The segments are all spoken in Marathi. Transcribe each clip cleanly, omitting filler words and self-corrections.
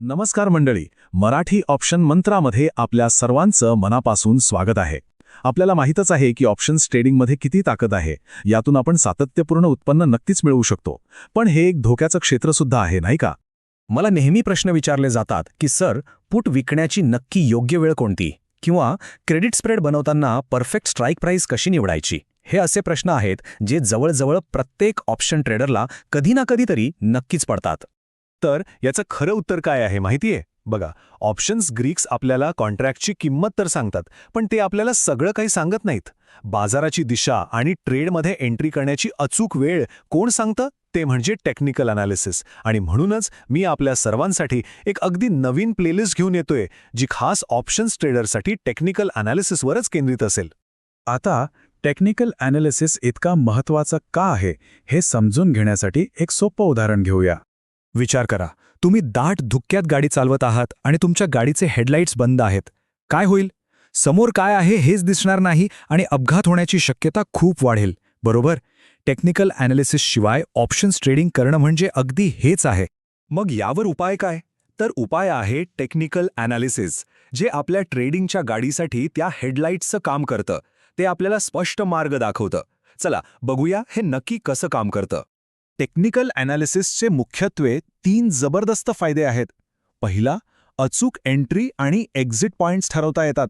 नमस्कार मंडळी, मराठी ऑप्शन मंत्रामध्ये आपल्या सर्वांचं मनापासून स्वागत आहे. आपल्याला माहीतच आहे की ऑप्शन्स ट्रेडिंगमध्ये किती ताकद आहे. यातून आपण सातत्यपूर्ण उत्पन्न नक्कीच मिळवू शकतो. पण हे एक धोक्याचं क्षेत्रसुद्धा आहे, नाही का? मला नेहमी प्रश्न विचारले जातात की सर, पुट विकण्याची नक्की योग्य वेळ कोणती, किंवा क्रेडिट स्प्रेड बनवताना परफेक्ट स्ट्राईक प्राईस कशी निवडायची. हे असे प्रश्न आहेत जे जवळजवळ प्रत्येक ऑप्शन ट्रेडरला कधी ना कधीतरी नक्कीच पडतात. तर याचं खरं उत्तर काय आहे माहितीये? बघा, ऑप्शन्स ग्रीक्स आपल्याला कॉन्ट्रॅक्टची किंमत तर सांगतात, पण ते आपल्याला सगळं काही सांगत नाहीत. बाजाराची दिशा आणि ट्रेडमध्ये एंट्री करण्याची अचूक वेळ कोण सांगतं? ते म्हणजे टेक्निकल अनालिसिस. आणि म्हणूनच मी आपल्या सर्वांसाठी एक अगदी नवीन प्लेलिस्ट घेऊन येतोय, जी खास ऑप्शन्स ट्रेडरसाठी टेक्निकल अनालिसिसवरच केंद्रित असेल. आता टेक्निकल ॲनालिसिस इतका महत्त्वाचा का आहे हे समजून घेण्यासाठी एक सोपं उदाहरण घेऊया. विचार करा, तुम्ही दाट धुक्यात गाडी चालवत आहात आणि तुमच्या गाडीचे हेडलाईट्स बंद आहेत. काय होईल? समोर काय आहे हेच दिसणार नाही आणि अपघात होण्याची शक्यता खूप वाढेल, बरोबर? टेक्निकल ॲनालिसिस शिवाय ऑप्शन्स ट्रेडिंग करणं म्हणजे अगदी हेच आहे. मग यावर उपाय काय? तर उपाय आहे टेक्निकल अनालिसिस, जे आपल्या ट्रेडिंगच्या गाडीसाठी त्या हेडलाईट्सचं काम करतं. ते आपल्याला स्पष्ट मार्ग दाखवतं. चला बघूया हे नक्की कसं काम करतं. टेक्निकल अनालिसिसचे मुख्यत्वे 3 जबरदस्त फायदे आहेत. पहिला, अचूक एंट्री आणि एक्झिट पॉइंट्स ठरवता येतात.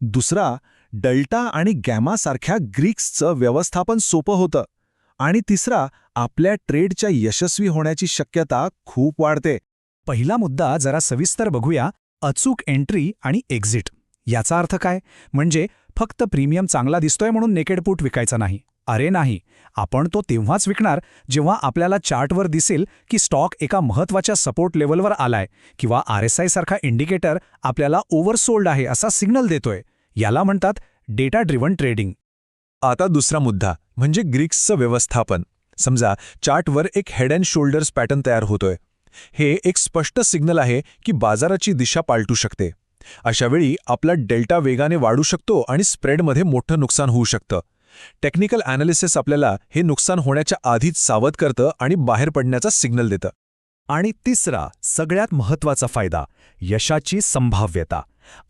दुसरा, डेल्टा आणि गॅमा सारख्या ग्रीक्सचं व्यवस्थापन सोपं होतं. आणि तिसरा, आपल्या ट्रेडच्या यशस्वी होण्याची शक्यता खूप वाढते. पहिला मुद्दा जरा सविस्तर बघूया. अचूक एंट्री आणि एक्झिट याचा अर्थ काय? म्हणजे फक्त प्रीमियम चांगला दिसतोय म्हणून नेकेड पुट विकायचा नाही. अरे नाही, आपण तो तेव्हाच विकणार जेव्हा आपल्याला चार्टवर दिसेल की स्टॉक एका महत्त्वाच्या सपोर्ट लेवलवर आलाय, किंवा RSI सारखा इंडिकेटर आपल्याला ओव्हरसोल्ड आहे असा सिग्नल देतोय. याला म्हणतात डेटा ड्रिव्हन ट्रेडिंग. आता दुसरा मुद्दा म्हणजे ग्रीक्सचं व्यवस्थापन. समजा चार्टवर एक हेड अँड शोल्डर्स पॅटर्न तयार होतोय. हे एक स्पष्ट सिग्नल आहे की बाजाराची दिशा पालटू शकते. अशावेळी आपला डेल्टा वेगाने वाढू शकतो आणि स्प्रेडमध्ये मोठं नुकसान होऊ शकतं. टेक्निकल अनालिसिस आपल्याला हे नुकसान होण्याच्या आधीच सावध करतं आणि बाहेर पडण्याचा सिग्नल देतं. आणि तिसरा, सगळ्यात महत्त्वाचा फायदा, यशाची संभाव्यता.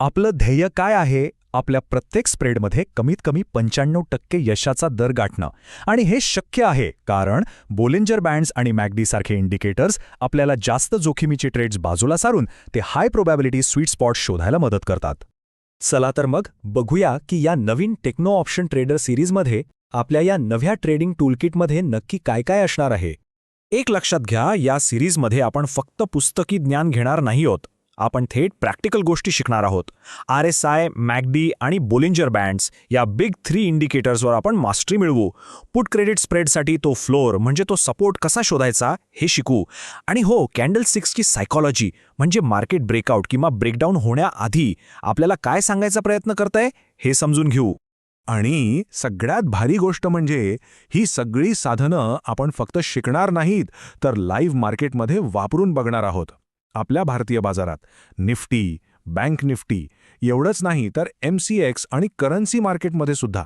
आपलं ध्येय काय आहे? आपल्या प्रत्येक स्प्रेडमध्ये कमीत कमी 95% यशाचा दर गाठणं. आणि हे शक्य आहे कारण बोलिंजर बँड्स आणि मॅकडी सारखे इंडिकेटर्स आपल्याला जास्त जोखमीचे ट्रेड्स बाजूला सारून ते हाय प्रोबॅबिलिटी स्वीट स्पॉट शोधायला मदत करतात. चला तर मग बघूया की या नवीन टेक्नो ऑप्शन ट्रेडर सिरीजमध्ये आपल्या या नव्या ट्रेडिंग टूलकिटमध्ये नक्की काय काय असणार आहे. एक लक्षात घ्या, या सिरीजमध्ये आपण फक्त पुस्तकी ज्ञान घेणार नाही आहोत. आपण थेट प्रॅक्टिकल गोष्टी शिकणार आहोत. RSI, मॅकडी आणि बोलिंजर बँड्स या बिग 3 इंडिकेटर्सवर आपण मास्टरी मिळवू. पुट क्रेडिट स्प्रेडसाठी तो फ्लोअर म्हणजे तो सपोर्ट कसा शोधायचा हे शिकू. आणि हो, कॅन्डलस्टिक्सची सायकॉलॉजी म्हणजे मार्केट ब्रेकआउट किंवा ब्रेकडाऊन होण्याआधी आपल्याला काय सांगायचा प्रयत्न करतंय हे समजून घेऊ. आणि सगळ्यात भारी गोष्ट म्हणजे ही सगळी साधनं आपण फक्त शिकणार नाहीत, तर लाईव्ह मार्केटमध्ये वापरून बघणार आहोत. आपल्या भारतीय बाजारात निफ्टी, बँक निफ्टी एवढंच नाही तर MCX आणि करन्सी मार्केटमध्ये सुद्धा.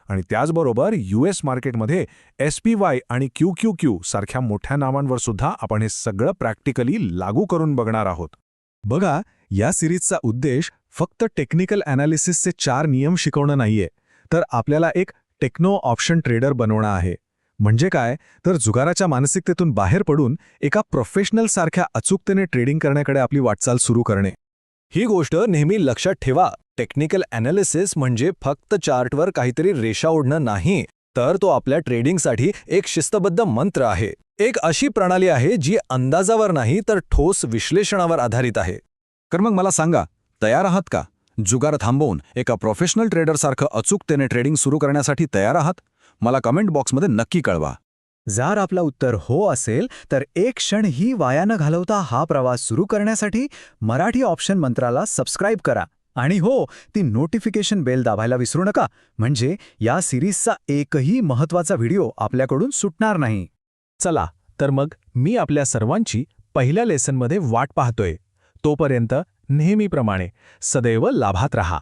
आणि त्याचबरोबर US मार्केटमध्ये SPY आणि QQQ सारख्या मोठ्या नावांवर सुद्धा आपण हे सगळं प्रॅक्टिकली लागू करून बघणार आहोत. बघा, या सिरीजचा उद्देश फक्त टेक्निकल ॲनालिसिसचे 4 नियम शिकवणं नाहीये, तर आपल्याला एक टेक्नो ऑप्शन ट्रेडर बनवणं आहे. म्हणजे काय? तर जुगाराच्या मानसिकतेतून बाहेर पडून एका प्रोफेशनलसारख्या अचूकतेने ट्रेडिंग करण्याकडे आपली वाटचाल सुरू करणे. ही गोष्ट नेहमी लक्षात ठेवा. टेक्निकल अनालिसिस म्हणजे फक्त चार्टवर काहीतरी रेषा ओढणं नाही, तर तो आपल्या ट्रेडिंगसाठी एक शिस्तबद्ध मंत्र आहे. एक अशी प्रणाली आहे जी अंदाजावर नाही तर ठोस विश्लेषणावर आधारित आहे. तर मग मला सांगा, तयार आहात का? जुगार थांबवून एका प्रोफेशनल ट्रेडरसारखं अचूकतेने ट्रेडिंग सुरू करण्यासाठी तयार आहात? मला कमेंट बॉक्समध्ये नक्की कळवा. जर आपलं उत्तर हो असेल तर एक क्षणही वाया न घालवता हा प्रवास सुरू करण्यासाठी मराठी ऑप्शन मंत्राला सबस्क्राईब करा. आणि हो, ती नोटिफिकेशन बेल दाबायला विसरू नका, म्हणजे या सिरीजचा एकही महत्त्वाचा व्हिडिओ आपल्याकडून सुटणार नाही. चला तर मग मी आपल्या सर्वांची पहिल्या लेसनमध्ये वाट पाहतोय. तोपर्यंत नेहमीप्रमाणे सदैव लाभात रहा.